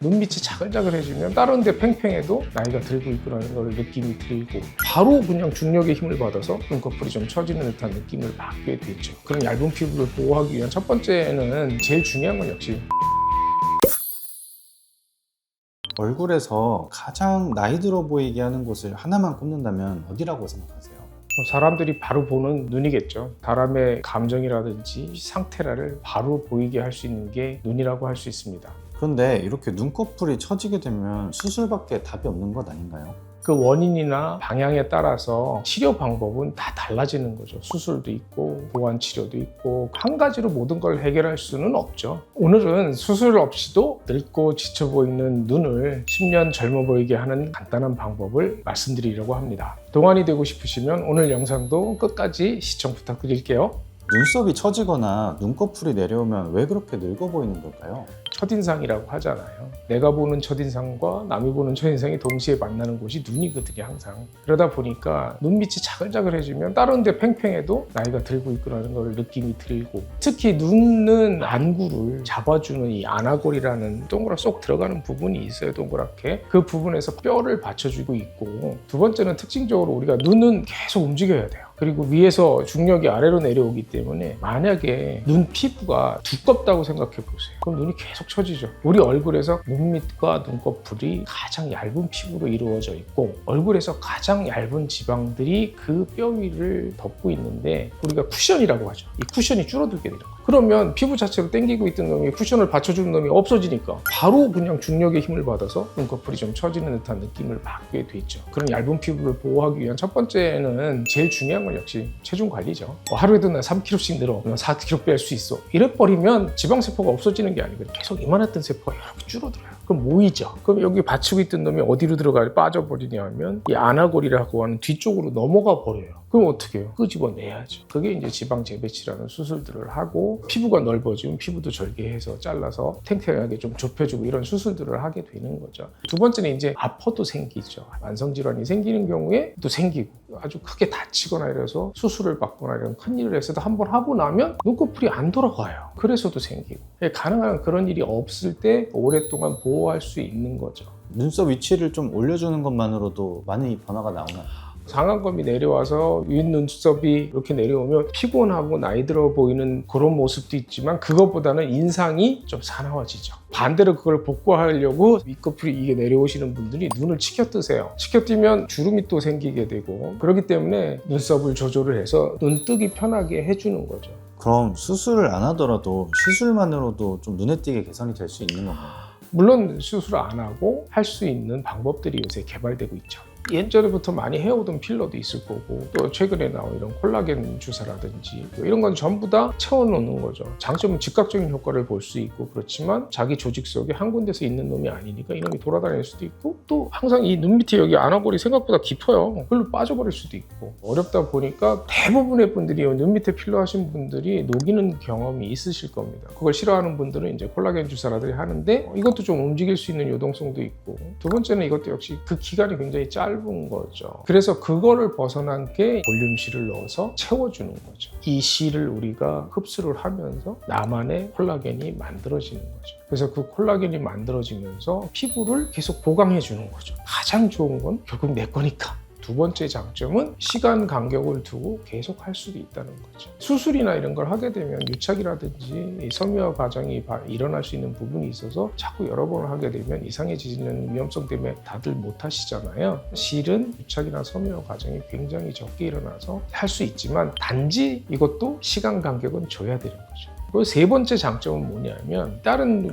눈밑이 자글자글해지면 다른 데 팽팽해도 나이가 들고 있구나는 걸 느낌이 들고 바로 그냥 중력의 힘을 받아서 눈꺼풀이 좀 처지는 듯한 느낌을 받게 되죠. 그런 얇은 피부를 보호하기 위한 첫 번째는 제일 중요한 건 역시 얼굴에서 가장 나이 들어 보이게 하는 곳을 하나만 꼽는다면 어디라고 생각하세요? 사람들이 바로 보는 눈이겠죠. 사람의 감정이라든지 상태를 바로 보이게 할 수 있는 게 눈이라고 할 수 있습니다. 그런데 이렇게 눈꺼풀이 처지게 되면 수술밖에 답이 없는 것 아닌가요? 그 원인이나 방향에 따라서 치료 방법은 다 달라지는 거죠. 수술도 있고 보완 치료도 있고 한 가지로 모든 걸 해결할 수는 없죠. 오늘은 수술 없이도 늙고 지쳐 보이는 눈을 10년 젊어 보이게 하는 간단한 방법을 말씀드리려고 합니다. 동안이 되고 싶으시면 오늘 영상도 끝까지 시청 부탁드릴게요. 눈썹이 처지거나 눈꺼풀이 내려오면 왜 그렇게 늙어 보이는 걸까요? 첫인상이라고 하잖아요. 내가 보는 첫인상과 남이 보는 첫인상이 동시에 만나는 곳이 눈이거든요, 항상. 그러다 보니까 눈밑이 자글자글해지면 다른 데 팽팽해도 나이가 들고 있구나는 걸 느낌이 들고, 특히 눈은 안구를 잡아주는 이 안아골이라는 동그랗게 쏙 들어가는 부분이 있어요, 동그랗게. 그 부분에서 뼈를 받쳐주고 있고, 두 번째는 특징적으로 우리가 눈은 계속 움직여야 돼요. 그리고 위에서 중력이 아래로 내려오기 때문에 만약에 눈 피부가 두껍다고 생각해 보세요. 그럼 눈이 계속 처지죠. 우리 얼굴에서 눈밑과 눈꺼풀이 가장 얇은 피부로 이루어져 있고 얼굴에서 가장 얇은 지방들이 그 뼈 위를 덮고 있는데 우리가 쿠션이라고 하죠. 이 쿠션이 줄어들게 되는 거예요. 그러면 피부 자체로 당기고 있던 놈이 쿠션을 받쳐주는 놈이 없어지니까 바로 그냥 중력의 힘을 받아서 눈꺼풀이 좀 처지는 듯한 느낌을 받게 되죠. 그런 얇은 피부를 보호하기 위한 첫 번째는 제일 중요한 건 역시 체중 관리죠. 하루에도 나 3kg씩 늘어, 4kg 뺄 수 있어. 이래버리면 지방세포가 없어지는 게 아니고 계속 이만했던 세포가 이렇게 줄어들어요. 그럼 모이죠. 그럼 여기 받치고 있던 놈이 어디로 들어가 빠져버리냐 하면 이 안아골이라고 하는 뒤쪽으로 넘어가 버려요. 그럼 어떻게 해요? 끄집어내야죠. 그게 이제 지방 재배치라는 수술들을 하고 피부가 넓어지면 피부도 절개해서 잘라서 탱탱하게 좀 좁혀주고 이런 수술들을 하게 되는 거죠. 두 번째는 이제 아파도 생기죠. 만성질환이 생기는 경우에 또 생기고 아주 크게 다치거나 이래서 수술을 받거나 이런 큰일을 해서도 한번 하고 나면 눈꺼풀이 안 돌아가요. 그래서도 생기고 가능한 그런 일이 없을 때 오랫동안 보호할 수 있는 거죠. 눈썹 위치를 좀 올려주는 것만으로도 많이 변화가 나오나요? 상안검이 내려와서 윗눈썹이 이렇게 내려오면 피곤하고 나이 들어 보이는 그런 모습도 있지만 그것보다는 인상이 좀 사나워지죠. 반대로 그걸 복구하려고 윗꺼풀이 이게 내려오시는 분들이 눈을 치켜뜨세요. 치켜뜨면 주름이 또 생기게 되고 그렇기 때문에 눈썹을 조절을 해서 눈뜨기 편하게 해주는 거죠. 그럼 수술을 안 하더라도 시술만으로도 좀 눈에 띄게 개선이 될 수 있는 건가요? 물론 수술을 안 하고 할 수 있는 방법들이 요새 개발되고 있죠. 예전부터 많이 해오던 필러도 있을 거고 또 최근에 나온 이런 콜라겐 주사라든지 이런 건 전부 다 채워놓는 거죠. 장점은 즉각적인 효과를 볼 수 있고 그렇지만 자기 조직 속에 한 군데서 있는 놈이 아니니까 이놈이 돌아다닐 수도 있고 또 항상 이 눈 밑에 여기 안아골이 생각보다 깊어요. 그걸로 빠져버릴 수도 있고 어렵다 보니까 대부분의 분들이 눈 밑에 필러 하신 분들이 녹이는 경험이 있으실 겁니다. 그걸 싫어하는 분들은 이제 콜라겐 주사라든지 하는데 이것도 좀 움직일 수 있는 요동성도 있고 두 번째는 이것도 역시 그 기간이 굉장히 짧은 거죠. 그래서 그거를 벗어난 게 볼륨실을 넣어서 채워주는 거죠. 이 실을 우리가 흡수를 하면서 나만의 콜라겐이 만들어지는 거죠. 그래서 그 콜라겐이 만들어지면서 피부를 계속 보강해 주는 거죠. 가장 좋은 건 결국 내 거니까. 두 번째 장점은 시간 간격을 두고 계속 할 수도 있다는 거죠. 수술이나 이런 걸 하게 되면 유착이라든지 섬유화 과정이 일어날 수 있는 부분이 있어서 자꾸 여러 번을 하게 되면 이상해지는 위험성 때문에 다들 못 하시잖아요. 실은 유착이나 섬유화 과정이 굉장히 적게 일어나서 할 수 있지만 단지 이것도 시간 간격은 줘야 되는 거죠. 그 세 번째 장점은 뭐냐면 다른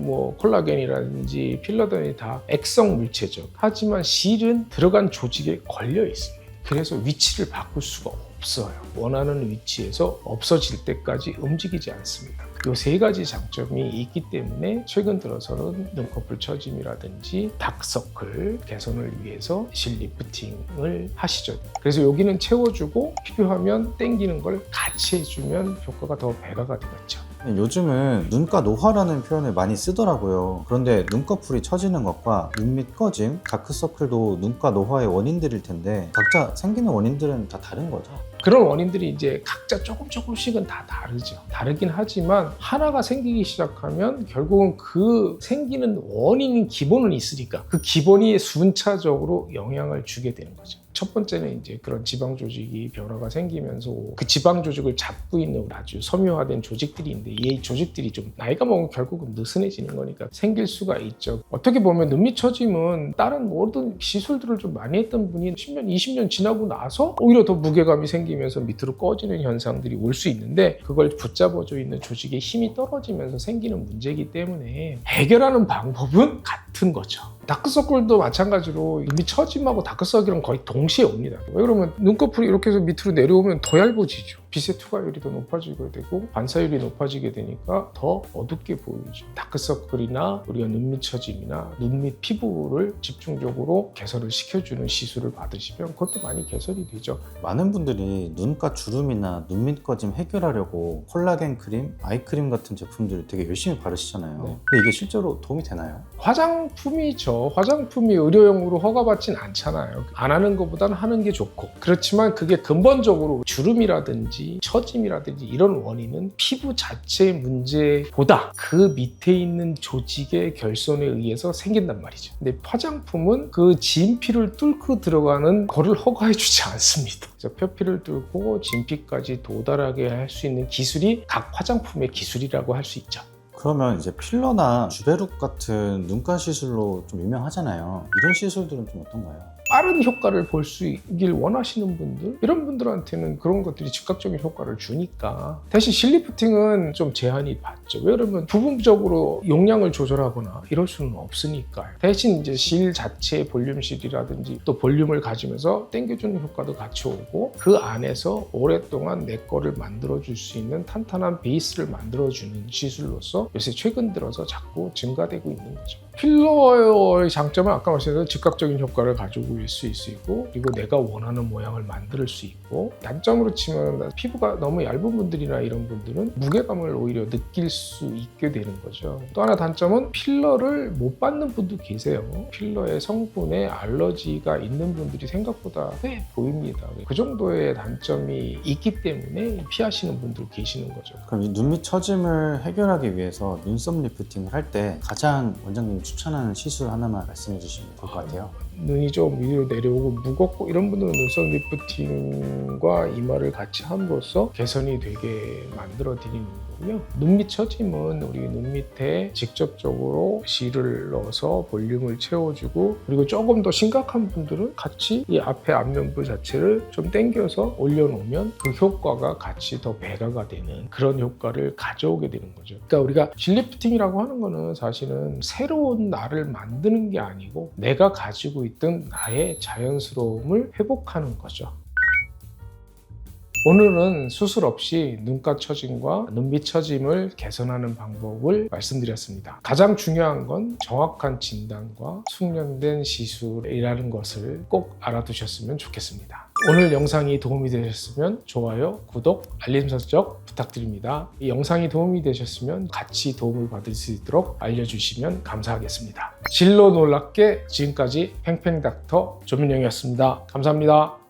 콜라겐이라든지 필러들이 다 액성 물체죠. 하지만 실은 들어간 조직에 걸려 있습니다. 그래서 위치를 바꿀 수가 없어요. 원하는 위치에서 없어질 때까지 움직이지 않습니다. 이 세 가지 장점이 있기 때문에 최근 들어서는 눈꺼풀 처짐이라든지 다크서클 개선을 위해서 실 리프팅을 하시죠. 그래서 여기는 채워주고 필요하면 당기는 걸 같이 해주면 효과가 더 배가가 되겠죠. 요즘은 눈가 노화라는 표현을 많이 쓰더라고요. 그런데 눈꺼풀이 처지는 것과 눈밑 꺼짐, 다크서클도 눈가 노화의 원인들일 텐데 각자 생기는 원인들은 다 다른 거죠? 그런 원인들이 이제 각자 조금씩은 다 다르죠. 다르긴 하지만 하나가 생기기 시작하면 결국은 그 생기는 원인인 기본은 있으니까 그 기본이 순차적으로 영향을 주게 되는 거죠. 첫 번째는 이제 그런 지방 조직이 변화가 생기면서 그 지방 조직을 잡고 있는 아주 섬유화된 조직들이 있는데 이 조직들이 좀 나이가 먹으면 결국은 느슨해지는 거니까 생길 수가 있죠. 어떻게 보면 눈밑 처짐은 다른 모든 시술들을 좀 많이 했던 분이 10년, 20년 지나고 나서 오히려 더 무게감이 생기면서 밑으로 꺼지는 현상들이 올 수 있는데 그걸 붙잡아져 있는 조직의 힘이 떨어지면서 생기는 문제이기 때문에 해결하는 방법은 같은 거죠. 다크서클도 마찬가지로 눈밑 처짐하고 다크서클은 거의 동시에 옵니다. 왜 그러면 눈꺼풀이 이렇게 해서 밑으로 내려오면 더 얇아지죠. 빛의 투과율이 더 높아지게 되고 반사율이 높아지게 되니까 더 어둡게 보이죠. 다크서클이나 우리가 눈밑 처짐이나 눈밑 피부를 집중적으로 개선을 시켜주는 시술을 받으시면 그것도 많이 개선이 되죠. 많은 분들이 눈가 주름이나 눈밑 꺼짐 해결하려고 콜라겐 크림, 아이크림 같은 제품들을 되게 열심히 바르시잖아요. 네. 근데 이게 실제로 도움이 되나요? 화장품이죠. 화장품이 의료용으로 허가받진 않잖아요. 안 하는 것보다는 하는 게 좋고 그렇지만 그게 근본적으로 주름이라든지 처짐이라든지 이런 원인은 피부 자체의 문제보다 그 밑에 있는 조직의 결손에 의해서 생긴단 말이죠. 근데 화장품은 그 진피를 뚫고 들어가는 거를 허가해주지 않습니다. 그래서 표피를 뚫고 진피까지 도달하게 할 수 있는 기술이 각 화장품의 기술이라고 할 수 있죠. 그러면 이제 필러나 주베룩 같은 눈가 시술로 좀 유명하잖아요. 이런 시술들은 좀 어떤가요? 빠른 효과를 볼 수 있길 원하시는 분들 이런 분들한테는 그런 것들이 즉각적인 효과를 주니까 대신 실리프팅은 좀 제한이 받죠. 왜 그러면 부분적으로 용량을 조절하거나 이럴 수는 없으니까요. 대신 이제 실 자체의 볼륨실이라든지 또 볼륨을 가지면서 당겨주는 효과도 같이 오고 그 안에서 오랫동안 내 거를 만들어줄 수 있는 탄탄한 베이스를 만들어주는 시술로서 요새 최근 들어서 자꾸 증가되고 있는 거죠. 필러의 장점은 아까 말씀드린 즉각적인 효과를 가지고 있을 수 있고 그리고 내가 원하는 모양을 만들 수 있고 단점으로 치면 피부가 너무 얇은 분들이나 이런 분들은 무게감을 오히려 느낄 수 있게 되는 거죠. 또 하나 단점은 필러를 못 받는 분도 계세요. 필러의 성분에 알러지가 있는 분들이 생각보다 꽤 보입니다. 그 정도의 단점이 있기 때문에 피하시는 분들 계시는 거죠. 그럼 이 눈밑 처짐을 해결하기 위해서 눈썹 리프팅을 할 때 가장 원장님이 추천하는 시술 하나만 말씀해 주시면 좋을 것 같아요. 눈이 좀 위로 내려오고 무겁고 이런 분들은 눈썹 리프팅과 이마를 같이 함으로써 개선이 되게 만들어 드리는 거고요. 눈밑 처짐은 우리 눈 밑에 직접적으로 실을 넣어서 볼륨을 채워주고 그리고 조금 더 심각한 분들은 같이 이 앞에 안면부 자체를 좀 당겨서 올려놓으면 그 효과가 같이 더 배가가 되는 그런 효과를 가져오게 되는 거죠. 그러니까 우리가 실리프팅이라고 하는 거는 사실은 새로운 나를 만드는 게 아니고 내가 가지고 있던 나의 자연스러움을 회복하는 거죠. 오늘은 수술 없이 눈가 처짐과 눈밑 처짐을 개선하는 방법을 말씀드렸습니다. 가장 중요한 건 정확한 진단과 숙련된 시술이라는 것을 꼭 알아두셨으면 좋겠습니다. 오늘 영상이 도움이 되셨으면 좋아요, 구독, 알림 설정 부탁드립니다. 이 영상이 도움이 되셨으면 같이 도움을 받을 수 있도록 알려주시면 감사하겠습니다. 진로 놀랍게 지금까지 팽팽닥터 조민영이었습니다. 감사합니다.